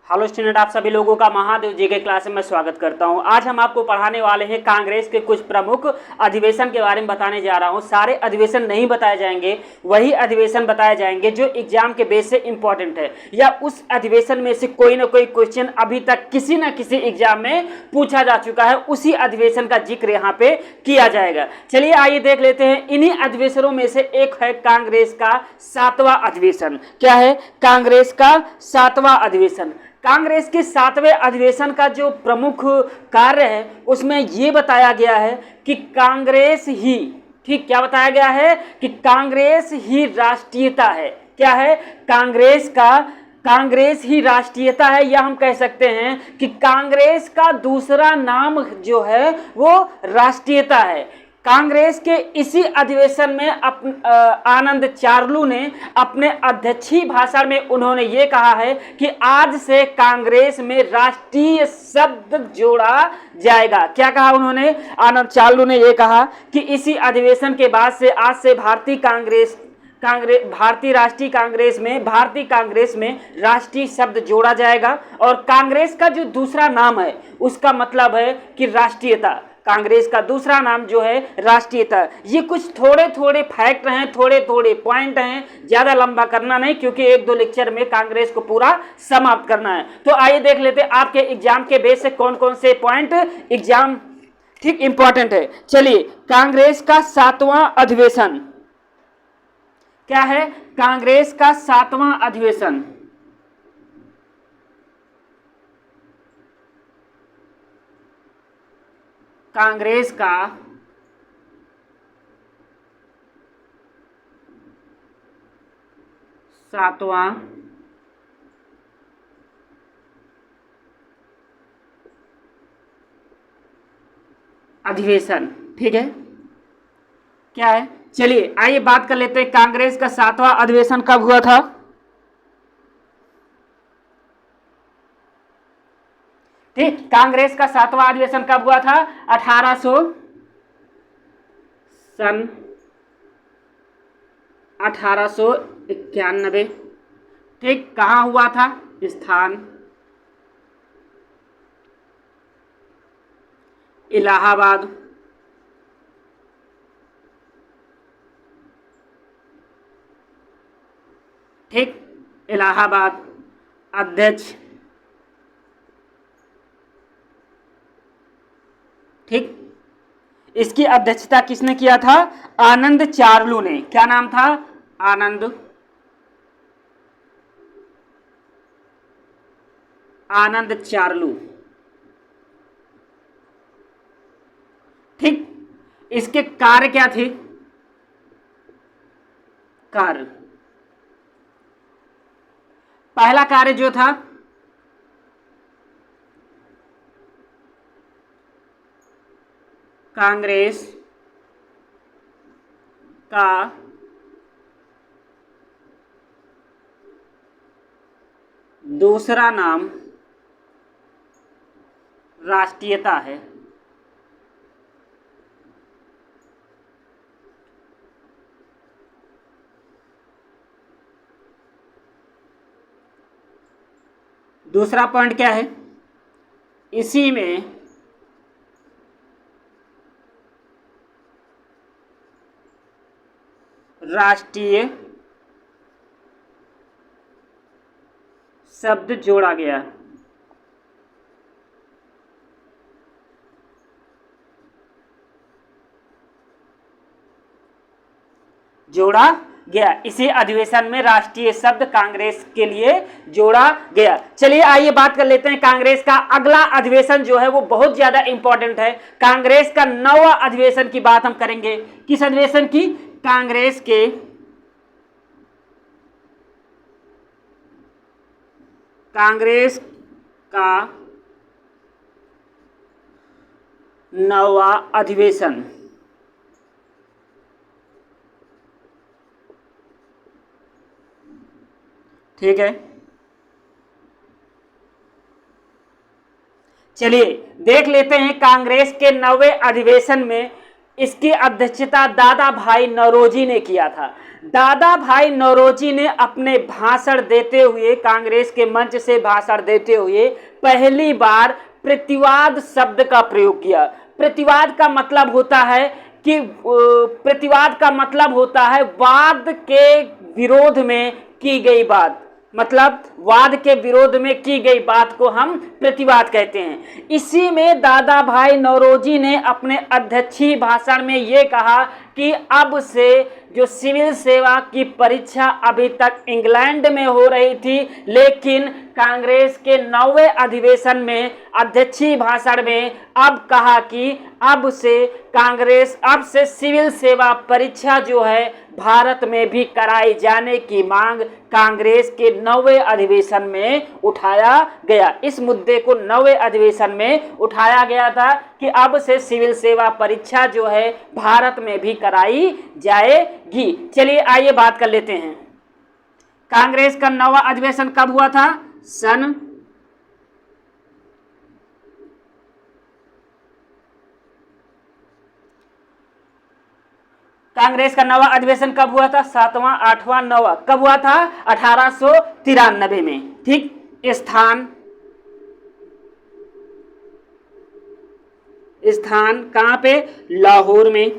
Hello student, आप सभी लोगों का महादेव जी के क्लास में स्वागत करता हूं। आज हम आपको पढ़ाने वाले हैं कांग्रेस के कुछ प्रमुख अधिवेशन के बारे में बताने जा रहा हूं। सारे अधिवेशन नहीं बताए जाएंगे, वही अधिवेशन बताए जाएंगे जो एग्जाम के बेस से इंपॉर्टेंट है, या उस अधिवेशन में से कोई ना कोई क्वेश्चन अभी तक किसी न किसी एग्जाम में पूछा जा चुका है, उसी अधिवेशन का जिक्र यहाँ पे किया जाएगा। चलिए आइए देख लेते हैं। इन्हीं अधिवेशनों में से एक है कांग्रेस का 7वां अधिवेशन। क्या है? कांग्रेस का 7वां अधिवेशन। कांग्रेस के 7वें अधिवेशन का जो प्रमुख कार्य है उसमें ये बताया गया है कि कांग्रेस ही, ठीक, क्या बताया गया है कि कांग्रेस ही राष्ट्रीयता है। क्या है? कांग्रेस ही राष्ट्रीयता है, या हम कह सकते हैं कि कांग्रेस का दूसरा नाम जो है वो राष्ट्रीयता है। कांग्रेस के इसी अधिवेशन में आनंद चार्लू ने अपने अध्यक्षीय भाषण में उन्होंने ये कहा है कि आज से कांग्रेस में राष्ट्रीय शब्द जोड़ा जाएगा। क्या कहा उन्होंने? आनंद चार्लू ने ये कहा कि इसी अधिवेशन के बाद से आज से भारतीय राष्ट्रीय कांग्रेस में राष्ट्रीय शब्द जोड़ा जाएगा, और कांग्रेस का जो दूसरा नाम है उसका मतलब है कि राष्ट्रीयता। कांग्रेस का दूसरा नाम जो है राष्ट्रीयता। ये कुछ थोड़े थोड़े फैक्ट हैं, थोड़े थोड़े पॉइंट हैं, ज़्यादा लंबा करना नहीं, क्योंकि एक दो लेक्चर में कांग्रेस को पूरा समाप्त करना है। तो आइए देख लेते हैं आपके एग्जाम के बेस से कौन कौन से पॉइंट एग्जाम ठीक इंपॉर्टेंट है। चलिए, कांग्रेस का 7वां अधिवेशन। क्या है? कांग्रेस का 7वां अधिवेशन। कांग्रेस का 7वां अधिवेशन। ठीक है, क्या है? चलिए आइए बात कर लेते हैं कांग्रेस का 7वां अधिवेशन कब हुआ था। ठीक, कांग्रेस का 7वां अधिवेशन कब हुआ था? 1891। ठीक, कहाँ हुआ था? स्थान इलाहाबाद। ठीक, इलाहाबाद। अध्यक्ष, ठीक, इसकी अध्यक्षता किसने किया था? आनंद चार्लू ने। क्या नाम था? आनंद चार्लू। ठीक, इसके कार्य क्या थे? कार्य, पहला कार्य जो था कांग्रेस का दूसरा नाम राष्ट्रीयता है। दूसरा पॉइंट क्या है? इसी में राष्ट्रीय शब्द जोड़ा गया। इसी अधिवेशन में राष्ट्रीय शब्द कांग्रेस के लिए जोड़ा गया। चलिए आइए बात कर लेते हैं कांग्रेस का अगला अधिवेशन जो है वो बहुत ज्यादा इंपॉर्टेंट है। कांग्रेस का 9वां अधिवेशन की बात हम करेंगे। किस अधिवेशन की? कांग्रेस का 9वां अधिवेशन। ठीक है, चलिए देख लेते हैं कांग्रेस के 9वें अधिवेशन में इसकी अध्यक्षता दादा भाई नौरोजी ने किया था। दादा भाई नौरोजी ने अपने भाषण देते हुए, कांग्रेस के मंच से भाषण देते हुए पहली बार प्रतिवाद शब्द का प्रयोग किया। प्रतिवाद का मतलब होता है कि प्रतिवाद का मतलब होता है वाद के विरोध में की गई बात, मतलब वाद के विरोध में की गई बात को हम प्रतिवाद कहते हैं। इसी में दादा भाई नौरोजी ने अपने अध्यक्षीय भाषण में ये कहा कि अब से जो सिविल सेवा की परीक्षा अभी तक इंग्लैंड में हो रही थी, लेकिन कांग्रेस के 9वें अधिवेशन में अध्यक्षीय भाषण में अब कहा कि अब से सिविल सेवा परीक्षा जो है भारत में भी कराई जाने की मांग कांग्रेस के 9वें अधिवेशन में उठाया गया। इस मुद्दे को 9वें अधिवेशन में उठाया गया था कि अब से सिविल सेवा परीक्षा जो है भारत में भी कराई जाएगी। चलिए आइए बात कर लेते हैं, कांग्रेस का 9वां अधिवेशन कब हुआ था? कांग्रेस का 9वां अधिवेशन कब हुआ था? 7वां, 8वां, 9वां कब हुआ था? 1893 में। ठीक, स्थान कहां पे? लाहौर में।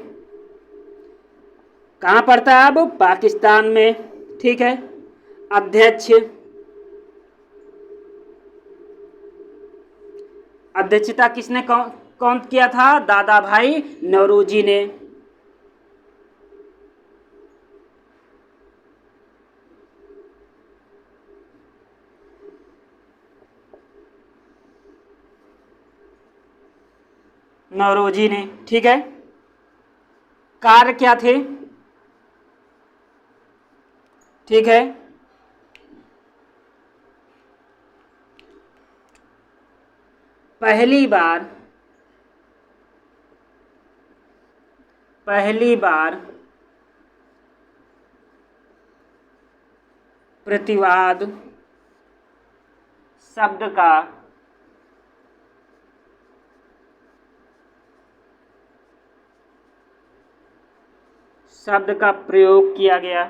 कहां पड़ता है? अब पाकिस्तान में। ठीक है। अध्यक्षता किसने कौन किया था? दादा भाई नौरोजी ने। नौरोजी ने। ठीक है। कार्य क्या थे? ठीक है। पहली बार प्रतिवाद शब्द का प्रयोग किया गया।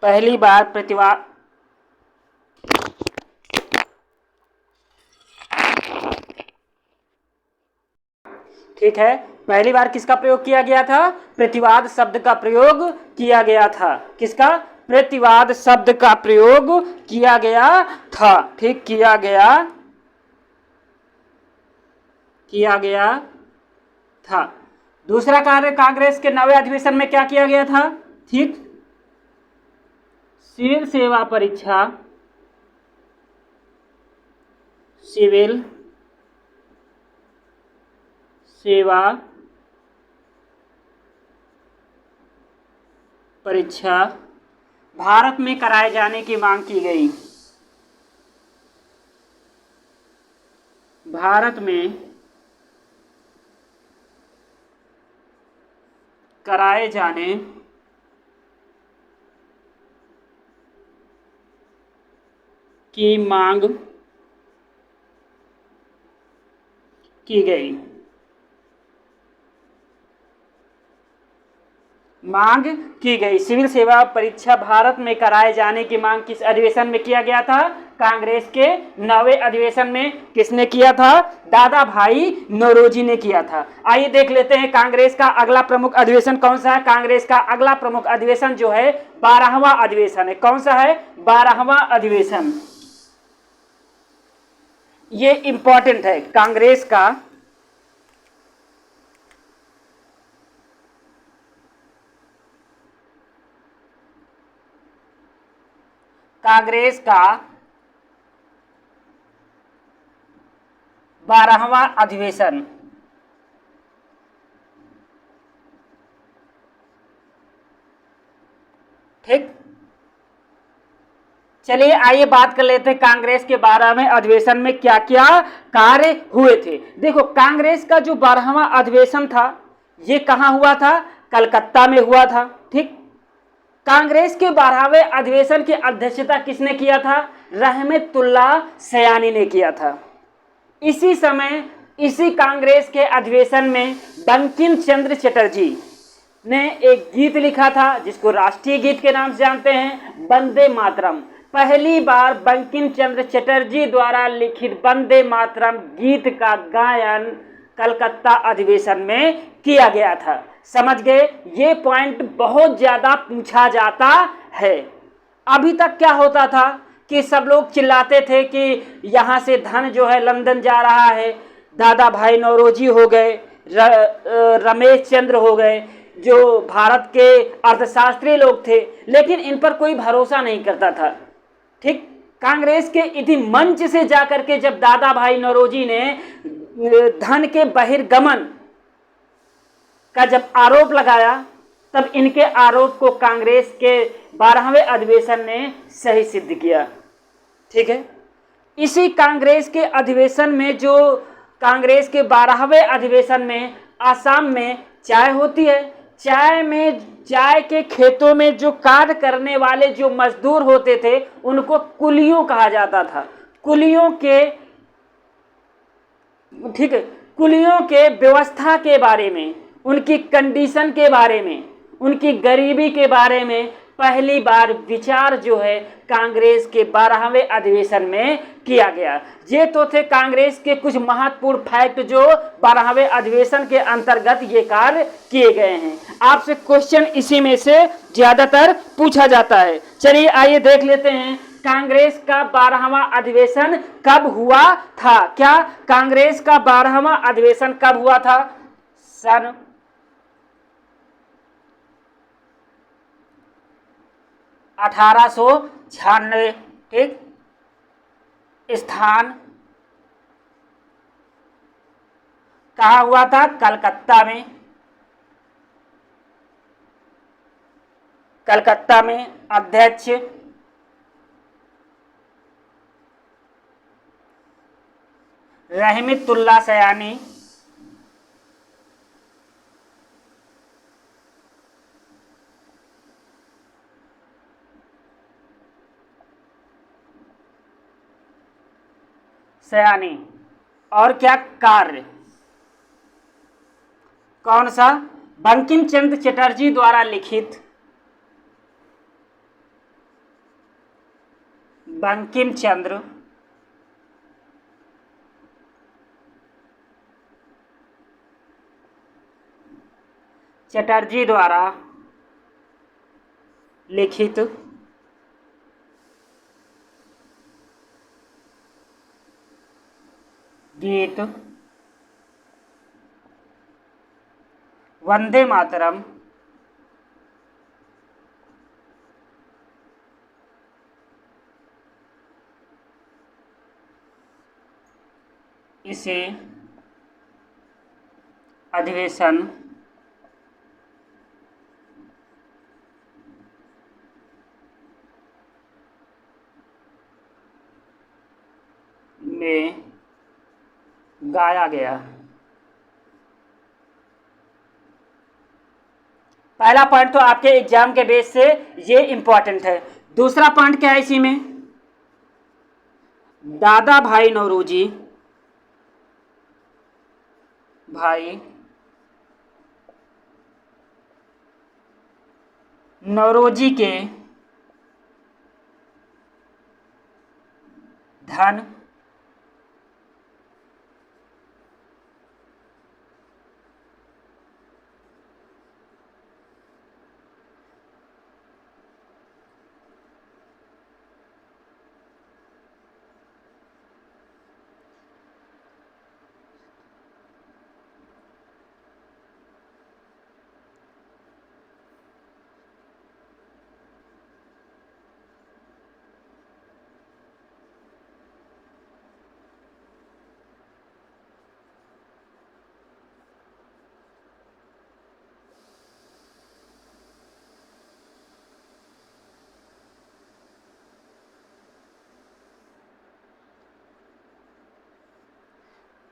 पहली बार प्रतिवाद, ठीक है, पहली बार किसका प्रयोग किया गया था? प्रतिवाद शब्द का प्रयोग किया गया था। किसका? प्रतिवाद शब्द का प्रयोग किया गया था। ठीक, किया गया था। दूसरा कार्य कांग्रेस के 9वें अधिवेशन में क्या किया गया था? ठीक, सिविल सेवा परीक्षा, सिविल सेवा परीक्षा भारत में कराए जाने की मांग की गई। भारत में कराए जाने की मांग की गई। सिविल सेवा परीक्षा भारत में कराए जाने की मांग किस अधिवेशन में किया गया था? कांग्रेस के 9वें अधिवेशन में। किसने किया था? दादा भाई नौरोजी ने किया था। आइए देख लेते हैं कांग्रेस का अगला प्रमुख अधिवेशन कौन सा है। कांग्रेस का अगला प्रमुख अधिवेशन जो है 12वां अधिवेशन है। कौन सा है? 12वां अधिवेशन। ये इंपॉर्टेंट है। कांग्रेस का कांग्रेस का 12वां अधिवेशन। ठीक, चलिए आइए बात कर लेते हैं कांग्रेस के 12वें अधिवेशन में क्या क्या कार्य हुए थे। देखो, कांग्रेस का जो 12वां अधिवेशन था ये कहाँ हुआ था? कलकत्ता में हुआ था। ठीक, कांग्रेस के 12वें अधिवेशन की अध्यक्षता किसने किया था? रहमतुल्लाह सयानी ने किया था। इसी समय इसी कांग्रेस के अधिवेशन में बंकिम चंद्र चटर्जी ने एक गीत लिखा था जिसको राष्ट्रीय गीत के नाम से जानते हैं, वंदे मातरम। पहली बार बंकिम चंद्र चटर्जी द्वारा लिखित वंदे मातरम गीत का गायन कलकत्ता अधिवेशन में किया गया था। समझ गए? ये पॉइंट बहुत ज्यादा पूछा जाता है। अभी तक क्या होता था कि सब लोग चिल्लाते थे कि यहाँ से धन जो है लंदन जा रहा है। दादा भाई नौरोजी हो गए, रमेश चंद्र हो गए, जो भारत के अर्थशास्त्री लोग थे, लेकिन इन पर कोई भरोसा नहीं करता था। ठीक, कांग्रेस के इसी मंच से जाकर के जब दादा भाई नौरोजी ने धन के बहिर्गमन का जब आरोप लगाया, तब इनके आरोप को कांग्रेस के 12वें अधिवेशन ने सही सिद्ध किया। ठीक है, इसी कांग्रेस के अधिवेशन में जो कांग्रेस के 12वें अधिवेशन में आसाम में चाय होती है, चाय के खेतों में जो कार्य करने वाले जो मजदूर होते थे उनको कुलियों कहा जाता था। कुलियों के, ठीक है, कुलियों के व्यवस्था के बारे में, उनकी कंडीशन के बारे में, उनकी गरीबी के बारे में पहली बार विचार जो है कांग्रेस के 12वें अधिवेशन में किया गया। ये तो थे कांग्रेस के कुछ महत्वपूर्ण फैक्ट जो 12वें अधिवेशन के अंतर्गत ये कार्य किए गए हैं। आपसे क्वेश्चन इसी में से ज्यादातर पूछा जाता है। चलिए आइए देख लेते हैं कांग्रेस का 12वां अधिवेशन कब हुआ था। क्या कांग्रेस का 12वां अधिवेशन कब हुआ था? सन 1896। ठीक, स्थान कहाँ हुआ था? कलकत्ता में। कलकत्ता में अध्यक्ष रहमतुल्लाह सयानी। सयानी और क्या कार्य? कौन सा? बंकिम चंद्र चटर्जी द्वारा लिखित, बंकिम चंद्र चटर्जी द्वारा लिखित गीत वंदे मातरम इसे अधिवेशन में गाया गया। पहला पॉइंट तो आपके एग्जाम के बेस से ये इंपॉर्टेंट है। दूसरा पॉइंट क्या है इसी में? दादा भाई नौरोजी के धन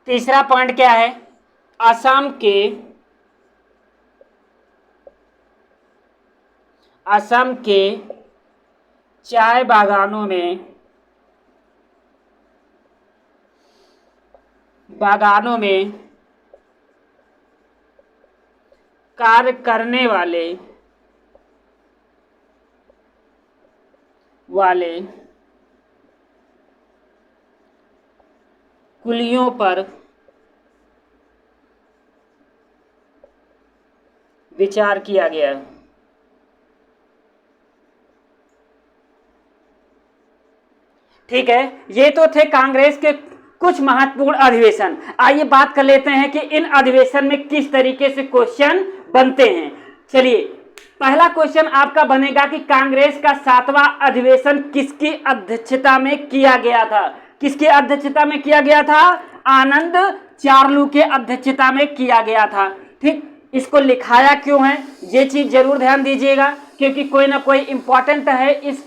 तीसरा पॉइंट क्या है, असम के चाय बागानों में कार्य करने वाले कुलियों पर विचार किया गया। ठीक है, ये तो थे कांग्रेस के कुछ महत्वपूर्ण अधिवेशन। आइए बात कर लेते हैं कि इन अधिवेशन में किस तरीके से क्वेश्चन बनते हैं। चलिए, पहला क्वेश्चन आपका बनेगा कि कांग्रेस का 7वां अधिवेशन किसकी अध्यक्षता में किया गया था। किसकी अध्यक्षता में किया गया था? आनंद चार्लू के अध्यक्षता में किया गया था। ठीक, इसको लिखाया क्यों है ये चीज जरूर ध्यान दीजिएगा, क्योंकि कोई ना कोई इंपॉर्टेंट है इस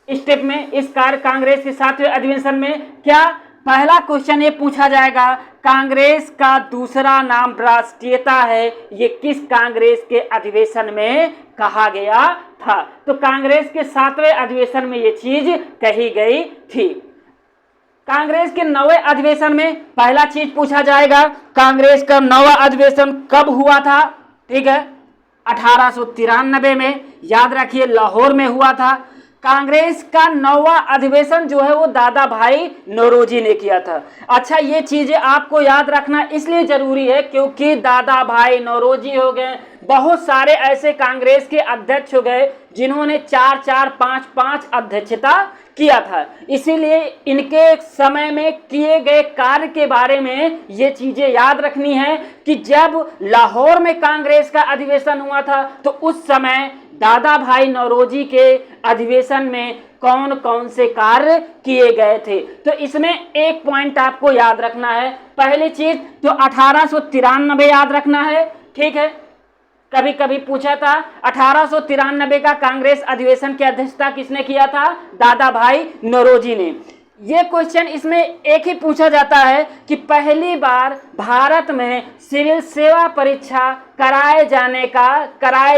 स्टेप में, इस कार्य कांग्रेस के 7वें अधिवेशन में। क्या पहला क्वेश्चन ये पूछा जाएगा, कांग्रेस का दूसरा नाम राष्ट्रीयता है, ये किस कांग्रेस के अधिवेशन में कहा गया था? तो कांग्रेस के 7वें अधिवेशन में ये चीज कही गई थी। कांग्रेस के 9वें अधिवेशन में पहला चीज पूछा जाएगा, कांग्रेस का 9वां अधिवेशन कब हुआ था? ठीक है, 1893 में, याद रखिए लाहौर में हुआ था। कांग्रेस का 9वां अधिवेशन जो है वो दादा भाई नौरोजी ने किया था। अच्छा, ये चीजें आपको याद रखना इसलिए जरूरी है क्योंकि दादा भाई नौरोजी हो गए, बहुत सारे ऐसे कांग्रेस के अध्यक्ष हो गए जिन्होंने 4-4, 5-5 अध्यक्षता किया था। इसीलिए इनके समय में किए गए कार्य के बारे में ये चीजें याद रखनी है कि जब लाहौर में कांग्रेस का अधिवेशन हुआ था तो उस समय दादा भाई नौरोजी के अधिवेशन में कौन कौन से कार्य किए गए थे। तो इसमें एक पॉइंट आपको याद रखना है। पहली चीज तो 1893 याद रखना है। ठीक है, कभी कभी पूछा था 1893 का कांग्रेस अधिवेशन की अध्यक्षता किसने किया था? दादा भाई नौरोजी ने। ये क्वेश्चन इसमें एक ही पूछा जाता है कि पहली बार भारत में सिविल सेवा परीक्षा कराए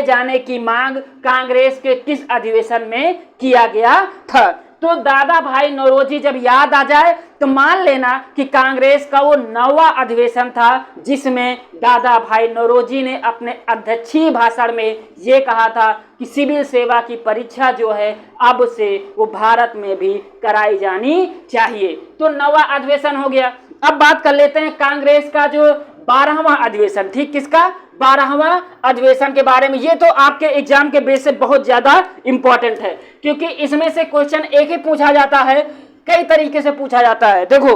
जाने की मांग कांग्रेस के किस अधिवेशन में किया गया था? तो दादा भाई नौरोजी जब याद आ जाए तो मान लेना कि कांग्रेस का वो 9वां अधिवेशन था जिसमें दादा भाई नौरोजी ने अपने अध्यक्षीय भाषण में ये कहा था कि सिविल सेवा की परीक्षा जो है अब से वो भारत में भी कराई जानी चाहिए। तो 9वां अधिवेशन हो गया। अब बात कर लेते हैं कांग्रेस का जो 12वां अधिवेशन। ठीक, किसका? 12वां अधिवेशन के बारे में। ये तो आपके एग्जाम के बेस से बहुत ज्यादा इंपॉर्टेंट है क्योंकि इसमें से क्वेश्चन एक ही पूछा जाता है, कई तरीके से पूछा जाता है। देखो,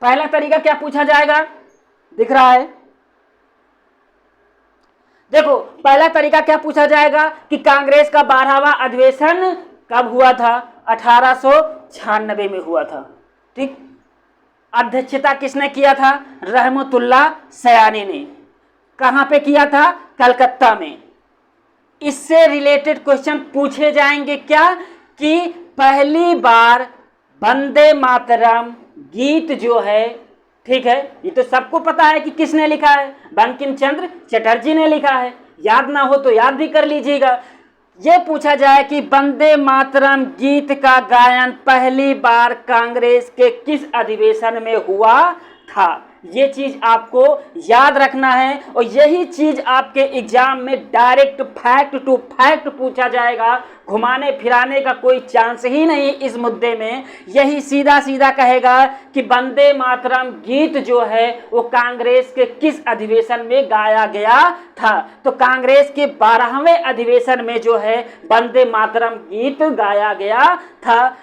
पहला तरीका क्या पूछा जाएगा, दिख रहा है? देखो, पहला तरीका क्या पूछा जाएगा कि कांग्रेस का 12वां अधिवेशन कब हुआ था? 1896 में हुआ था। ठीक, अध्यक्षता किसने किया था? रहमतुल्लाह सयानी ने। कहां पे किया था? कलकत्ता में। इससे रिलेटेड क्वेश्चन पूछे जाएंगे क्या कि पहली बार वंदे मातरम गीत जो है, ठीक है, ये तो सबको पता है कि किसने लिखा है? बंकिम चंद्र चटर्जी ने लिखा है। याद ना हो तो याद भी कर लीजिएगा। ये पूछा जाए कि वंदे मातरम गीत का गायन पहली बार कांग्रेस के किस अधिवेशन में हुआ था, ये चीज आपको याद रखना है। और यही चीज आपके एग्जाम में डायरेक्ट फैक्ट टू फैक्ट पूछा जाएगा। घुमाने फिराने का कोई चांस ही नहीं इस मुद्दे में। यही सीधा सीधा कहेगा कि वंदे मातरम गीत जो है वो कांग्रेस के किस अधिवेशन में गाया गया था। तो कांग्रेस के 12वें अधिवेशन में जो है वंदे मातरम गीत गाया गया था।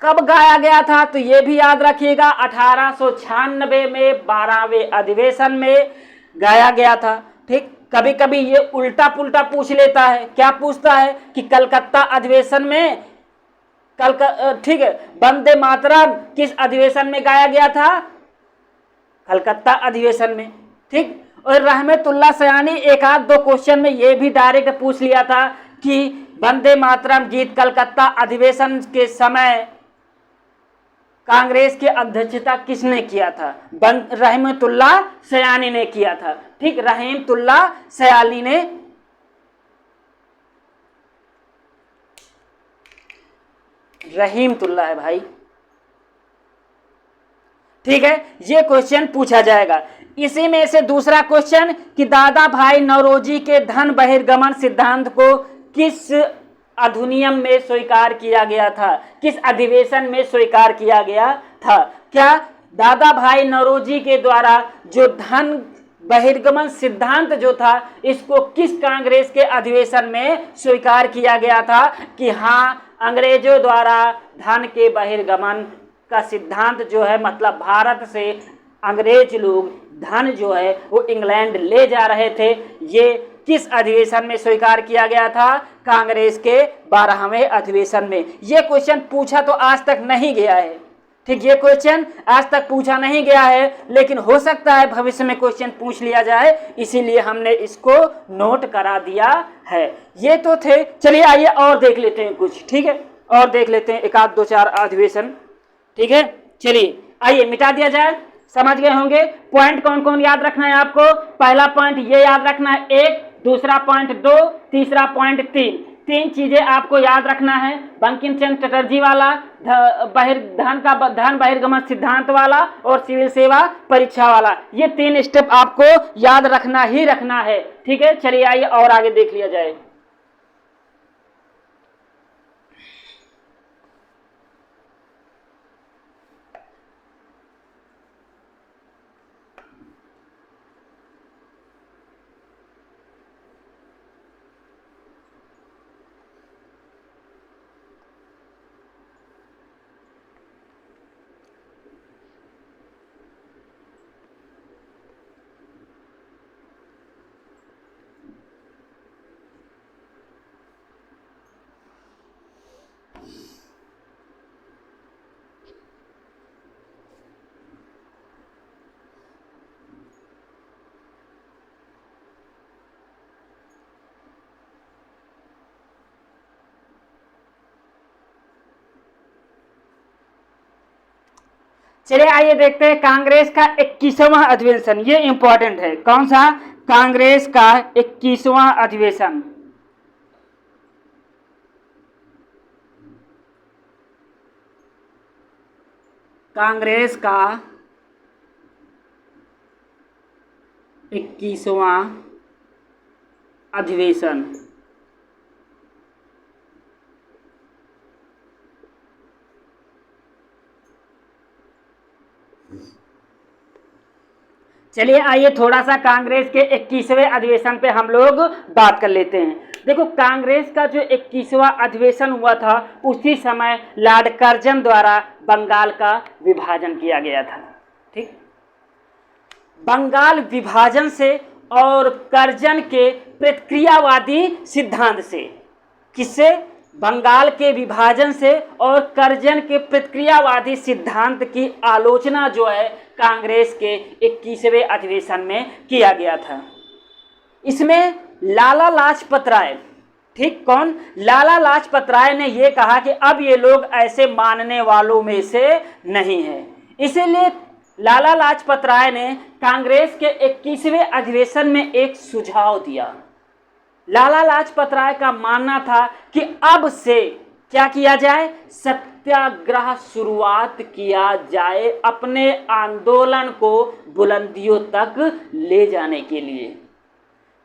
कब गाया गया था? तो ये भी याद रखिएगा, 1896 में 12वें अधिवेशन में गाया गया था। ठीक, कभी कभी ये उल्टा पुल्टा पूछ लेता है। क्या पूछता है कि कलकत्ता अधिवेशन में ठीक है, वंदे मातरम किस अधिवेशन में गाया गया था? कलकत्ता अधिवेशन में। ठीक, और रहमतुल्लाह सयानी एक आध दो क्वेश्चन में ये भी डायरेक्ट पूछ लिया था कि वंदे मातरम गीत कलकत्ता अधिवेशन के समय कांग्रेस की अध्यक्षता किसने किया था? रहमतुल्लाह सयानी ने किया था। ठीक, रहमतुल्लाह सयानी ने। रहीमतुल्लाह है भाई। ठीक है, ये क्वेश्चन पूछा जाएगा। इसी में से दूसरा क्वेश्चन कि दादा भाई नौरोजी के धन बहिर्गमन सिद्धांत को किस अधिनियम में स्वीकार किया गया था? किस अधिवेशन में स्वीकार किया गया था? क्या दादा भाई नौरोजी के द्वारा जो धन बहिर्गमन सिद्धांत जो था, इसको किस कांग्रेस के अधिवेशन में स्वीकार किया गया था? कि हाँ, अंग्रेजों द्वारा धन के बहिर्गमन का सिद्धांत जो है, मतलब भारत से अंग्रेज लोग धन जो है वो इंग्लैंड ले जा रहे थे, ये किस अधिवेशन में स्वीकार किया गया था? कांग्रेस के 12वें अधिवेशन में। ये क्वेश्चन पूछा तो आज तक नहीं गया है। ठीक, ये क्वेश्चन आज तक पूछा नहीं गया है, लेकिन हो सकता है भविष्य में क्वेश्चन पूछ लिया जाए, इसीलिए हमने इसको नोट करा दिया है। ये तो थे। चलिए आइए और देख लेते हैं कुछ। ठीक है, और देख लेते हैं एक आध दो चार अधिवेशन। ठीक है, चलिए आइए मिटा दिया जाए। समझ गए होंगे पॉइंट कौन कौन याद रखना है आपको? पहला पॉइंट ये याद रखना है 1, दूसरा पॉइंट 2, तीसरा पॉइंट 3। 3 चीजें आपको याद रखना है। बंकिम चंद्र चटर्जी वाला, धन बहिर्गमन सिद्धांत वाला और सिविल सेवा परीक्षा वाला। ये 3 स्टेप आपको याद रखना ही रखना है। ठीक है, चलिए आइए और आगे देख लिया जाए। चलिए आइए देखते हैं कांग्रेस का 21वां अधिवेशन। ये इंपॉर्टेंट है। कौन सा? कांग्रेस का 21वां अधिवेशन। कांग्रेस का 21वां अधिवेशन। चलिए आइए थोड़ा सा कांग्रेस के 21वें अधिवेशन पे हम लोग बात कर लेते हैं। देखो, कांग्रेस का जो 21वां अधिवेशन हुआ था, उसी समय लॉर्ड कर्जन द्वारा बंगाल का विभाजन किया गया था। ठीक, बंगाल विभाजन से और कर्जन के प्रतिक्रियावादी सिद्धांत से। किससे? बंगाल के विभाजन से और कर्जन के प्रतिक्रियावादी सिद्धांत की आलोचना जो है कांग्रेस के 21वें अधिवेशन में किया गया था। इसमें लाला लाजपत राय, ठीक, कौन? लाला लाजपत राय ने यह कहा कि अब ये लोग ऐसे मानने वालों में से नहीं है। इसीलिए लाला लाजपत राय ने कांग्रेस के 21वें अधिवेशन में एक सुझाव दिया। लाला लाजपत राय का मानना था कि अब से क्या किया जाए? सत्याग्रह शुरुआत किया जाए अपने आंदोलन को बुलंदियों तक ले जाने के लिए,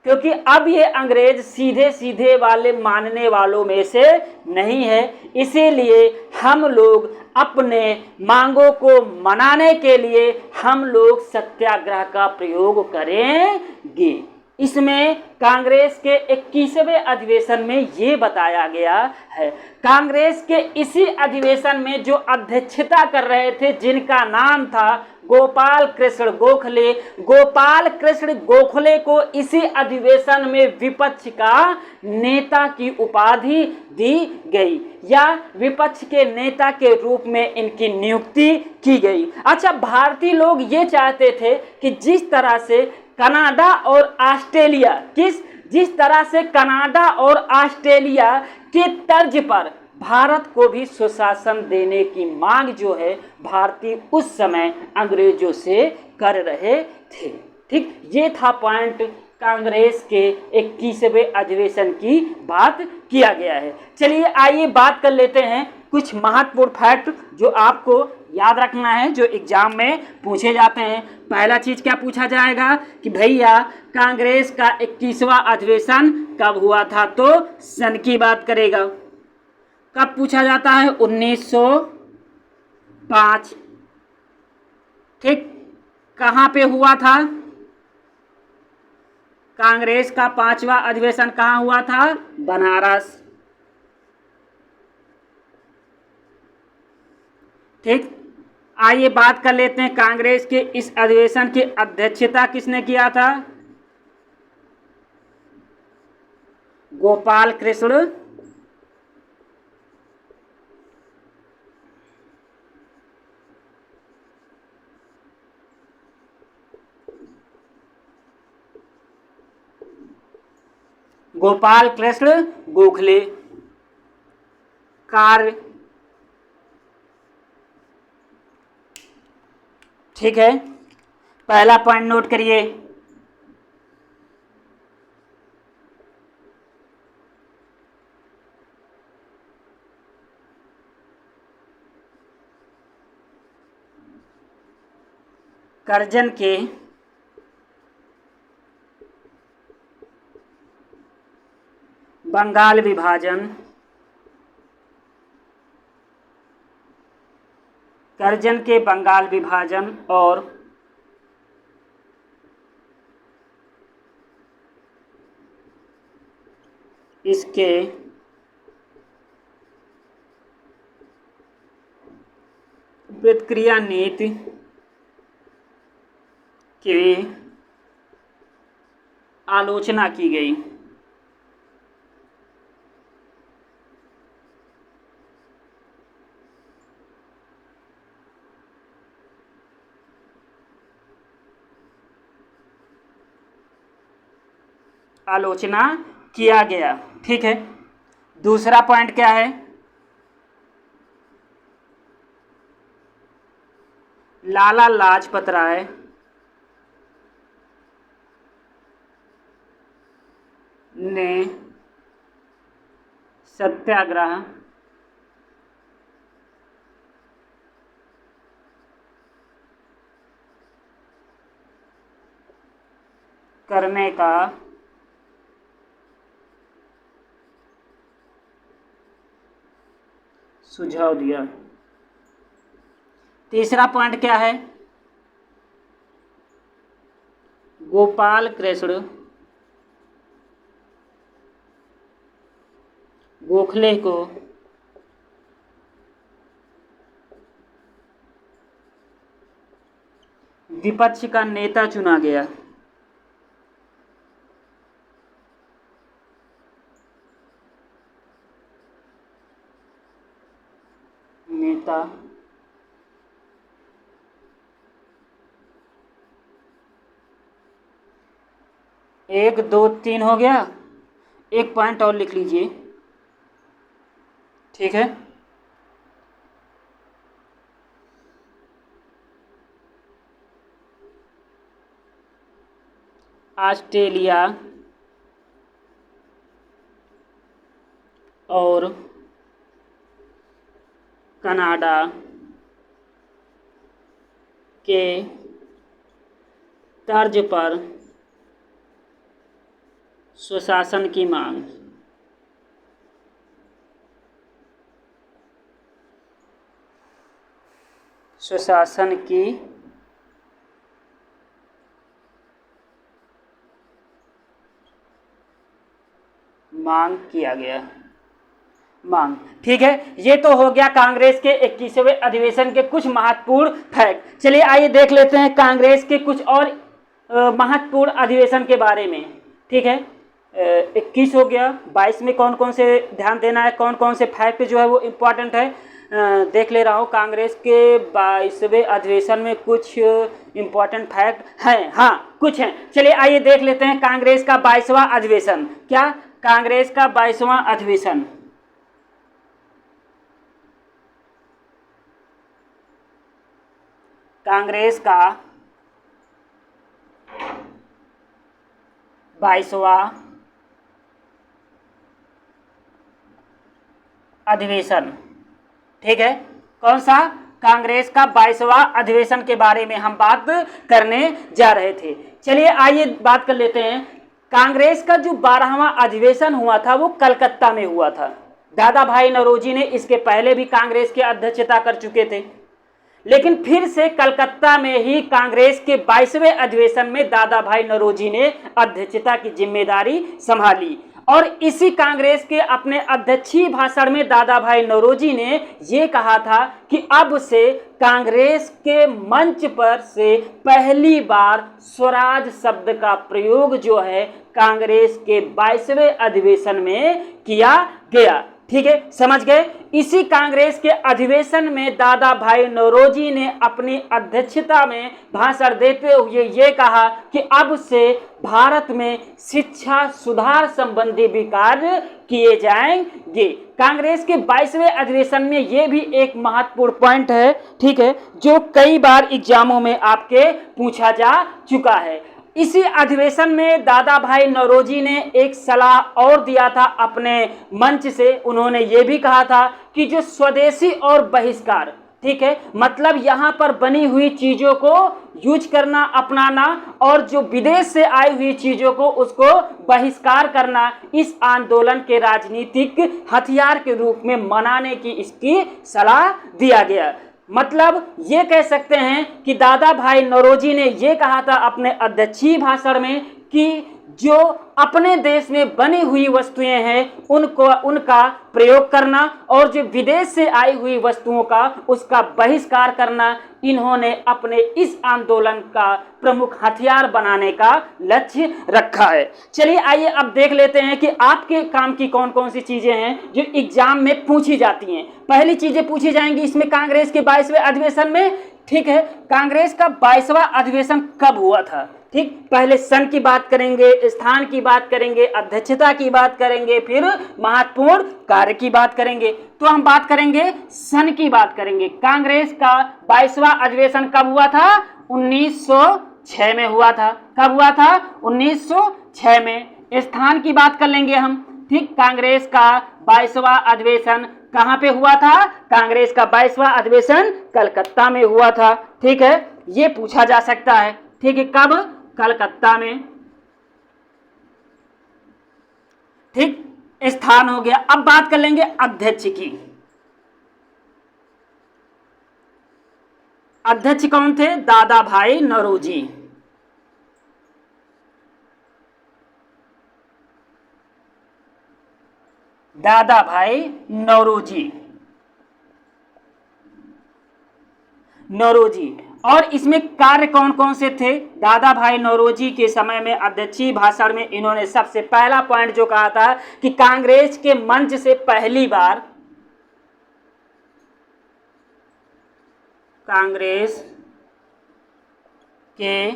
क्योंकि अब ये अंग्रेज सीधे सीधे वाले मानने वालों में से नहीं है। इसीलिए हम लोग अपने मांगों को मनाने के लिए हम लोग सत्याग्रह का प्रयोग करेंगे। इसमें कांग्रेस के 21वें अधिवेशन में ये बताया गया है। कांग्रेस के इसी अधिवेशन में जो अध्यक्षता कर रहे थे, जिनका नाम था गोपाल कृष्ण गोखले, गोपाल कृष्ण गोखले को इसी अधिवेशन में विपक्ष का नेता की उपाधि दी गई या विपक्ष के नेता के रूप में इनकी नियुक्ति की गई। अच्छा, भारतीय लोग ये चाहते थे कि जिस तरह से कनाडा और ऑस्ट्रेलिया जिस तरह से कनाडा और ऑस्ट्रेलिया के तर्ज पर भारत को भी स्वशासन देने की मांग जो है भारतीय उस समय अंग्रेजों से कर रहे थे। ठीक, ये था पॉइंट कांग्रेस के 21वें अधिवेशन की बात किया गया है। चलिए आइए बात कर लेते हैं कुछ महत्वपूर्ण फैक्ट जो आपको याद रखना है, जो एग्जाम में पूछे जाते हैं। पहला चीज क्या पूछा जाएगा कि भैया कांग्रेस का 21वां अधिवेशन कब हुआ था, तो सन की बात करेगा। कब पूछा जाता है, 1905। ठीक, कहाँ पे हुआ था कांग्रेस का 5वां अधिवेशन, कहाँ हुआ था, बनारस। ठीक, आइए बात कर लेते हैं कांग्रेस के इस अधिवेशन की अध्यक्षता किसने किया था, गोपाल कृष्ण गोखले। कार्य, ठीक है, पहला पॉइंट नोट करिए। करजन के बंगाल विभाजन, करजन के बंगाल विभाजन और इसके प्रतिक्रिया नीति की आलोचना की गई। आलोचना किया गया, ठीक है। दूसरा पॉइंट क्या है, लाला लाजपत राय ने सत्याग्रह करने का सुझाव दिया। तीसरा पॉइंट क्या है, गोपाल कृष्ण गोखले को विपक्ष का नेता चुना गया। नेता 1 2 3 हो गया, एक पॉइंट और लिख लीजिए, ठीक है। ऑस्ट्रेलिया और कनाडा के तर्ज पर स्वशासन की मांग। स्वशासन की मांग किया गया, मांग, ठीक है। ये तो हो गया कांग्रेस के 21वें अधिवेशन के कुछ महत्वपूर्ण फैक्ट। चलिए आइए देख लेते हैं कांग्रेस के कुछ और महत्वपूर्ण अधिवेशन के बारे में, ठीक है। 21 हो गया, 22 में कौन कौन से ध्यान देना है, कौन कौन से फैक्ट जो है वो इम्पोर्टेंट है, देख ले रहा हूँ। कांग्रेस के 22वें अधिवेशन में कुछ इम्पोर्टेंट फैक्ट हैं, हाँ कुछ हैं। चलिए आइए देख लेते हैं कांग्रेस का 22वां अधिवेशन। क्या कांग्रेस का 22वां अधिवेशन, कांग्रेस का 22वां अधिवेशन। ठीक है, कौन सा? कांग्रेस का 22वां अधिवेशन के बारे में हम बात करने जा रहे थे। चलिए आइए बात कर लेते हैं। कांग्रेस का जो 12वां अधिवेशन हुआ था वो कलकत्ता में हुआ था। दादा भाई नौरोजी ने इसके पहले भी कांग्रेस की अध्यक्षता कर चुके थे, लेकिन फिर से कलकत्ता में ही कांग्रेस के 22वें अधिवेशन में दादा भाई नौरोजी ने अध्यक्षता की जिम्मेदारी संभाली। और इसी कांग्रेस के अपने अध्यक्षीय भाषण में दादा भाई नौरोजी ने ये कहा था कि अब से कांग्रेस के मंच पर से पहली बार स्वराज शब्द का प्रयोग जो है कांग्रेस के 22वें अधिवेशन में किया गया। ठीक है, समझ गए। इसी कांग्रेस के अधिवेशन में दादा भाई नौरोजी ने अपनी अध्यक्षता में भाषण देते हुए ये कहा कि अब से भारत में शिक्षा सुधार संबंधी भी कार्य किए जाएंगे। कांग्रेस के 22वें अधिवेशन में ये भी एक महत्वपूर्ण पॉइंट है, ठीक है, जो कई बार एग्जामों में आपके पूछा जा चुका है। इसी अधिवेशन में दादा भाई नौरोजी ने एक सलाह और दिया था अपने मंच से। उन्होंने ये भी कहा था कि जो स्वदेशी और बहिष्कार, ठीक है, मतलब यहाँ पर बनी हुई चीज़ों को यूज करना, अपनाना, और जो विदेश से आई हुई चीज़ों को उसको बहिष्कार करना, इस आंदोलन के राजनीतिक हथियार के रूप में मनाने की इसकी सलाह दिया गया। मतलब ये कह सकते हैं कि दादा भाई नौरोजी ने ये कहा था अपने अध्यक्षीय भाषण में कि जो अपने देश में बनी हुई वस्तुएं हैं उनका प्रयोग करना और जो विदेश से आई हुई वस्तुओं का उसका बहिष्कार करना, इन्होंने अपने इस आंदोलन का प्रमुख हथियार बनाने का लक्ष्य रखा है। चलिए आइए अब देख लेते हैं कि आपके काम की कौन कौन सी चीजें हैं जो एग्जाम में पूछी जाती हैं। पहली चीजें पूछी जाएंगी इसमें कांग्रेस के 22वें अधिवेशन में। ठीक है, कांग्रेस का 22वां अधिवेशन कब हुआ था? ठीक, पहले सन की बात करेंगे, स्थान की बात करेंगे, अध्यक्षता की बात करेंगे, फिर महत्वपूर्ण कार्य की बात करेंगे। तो हम बात करेंगे सन की बात करेंगे। कांग्रेस का 22वां अधिवेशन कब हुआ था? 1906 में हुआ था। कब हुआ था? 1906 में। स्थान की बात कर लेंगे हम। ठीक, कांग्रेस का 22वां अधिवेशन कहाँ पे हुआ था? कांग्रेस का 22वां अधिवेशन कलकत्ता में हुआ था। ठीक है, ये पूछा जा सकता है। ठीक है, कब? कलकत्ता में। ठीक, स्थान हो गया। अब बात कर लेंगे अध्यक्ष की। अध्यक्ष कौन थे? दादा भाई नौरोजी। दादा भाई नौरोजी। और इसमें कार्य कौन कौन से थे? दादा भाई नौरोजी के समय में अध्यक्षीय भाषण में इन्होंने सबसे पहला पॉइंट जो कहा था कि कांग्रेस के मंच से पहली बार, कांग्रेस के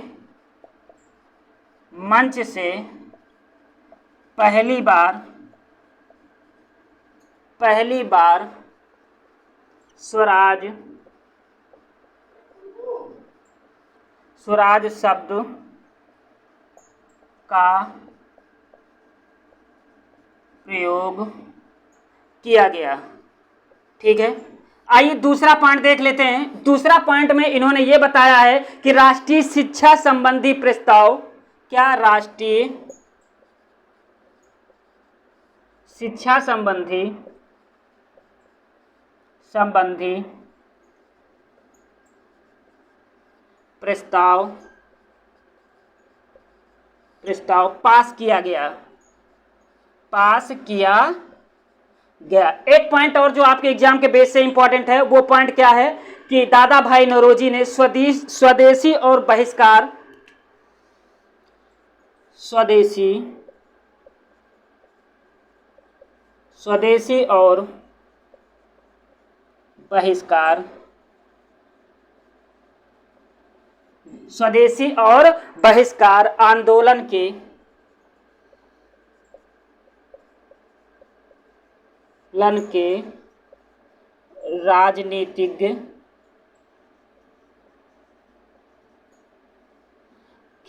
मंच से पहली बार स्वराज शब्द का प्रयोग किया गया। ठीक है, आइए दूसरा पॉइंट देख लेते हैं। दूसरा पॉइंट में इन्होंने ये बताया है कि राष्ट्रीय शिक्षा संबंधी प्रस्ताव, क्या राष्ट्रीय शिक्षा संबंधी प्रस्ताव पास किया गया। एक पॉइंट और जो आपके एग्जाम के बेस से इंपॉर्टेंट है, वो पॉइंट क्या है कि दादा भाई नौरोजी ने स्वदेशी और बहिष्कार, स्वदेशी और बहिष्कार आंदोलन के राजनीतिज्ञ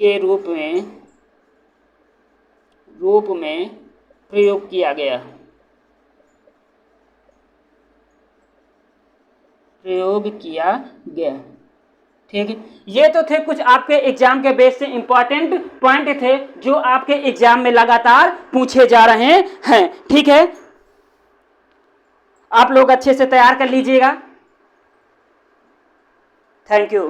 के रूप में प्रयोग किया गया। ठीक है, ये तो थे कुछ आपके एग्जाम के बेस से इंपॉर्टेंट पॉइंट थे जो आपके एग्जाम में लगातार पूछे जा रहे हैं। ठीक है, आप लोग अच्छे से तैयार कर लीजिएगा। Thank you.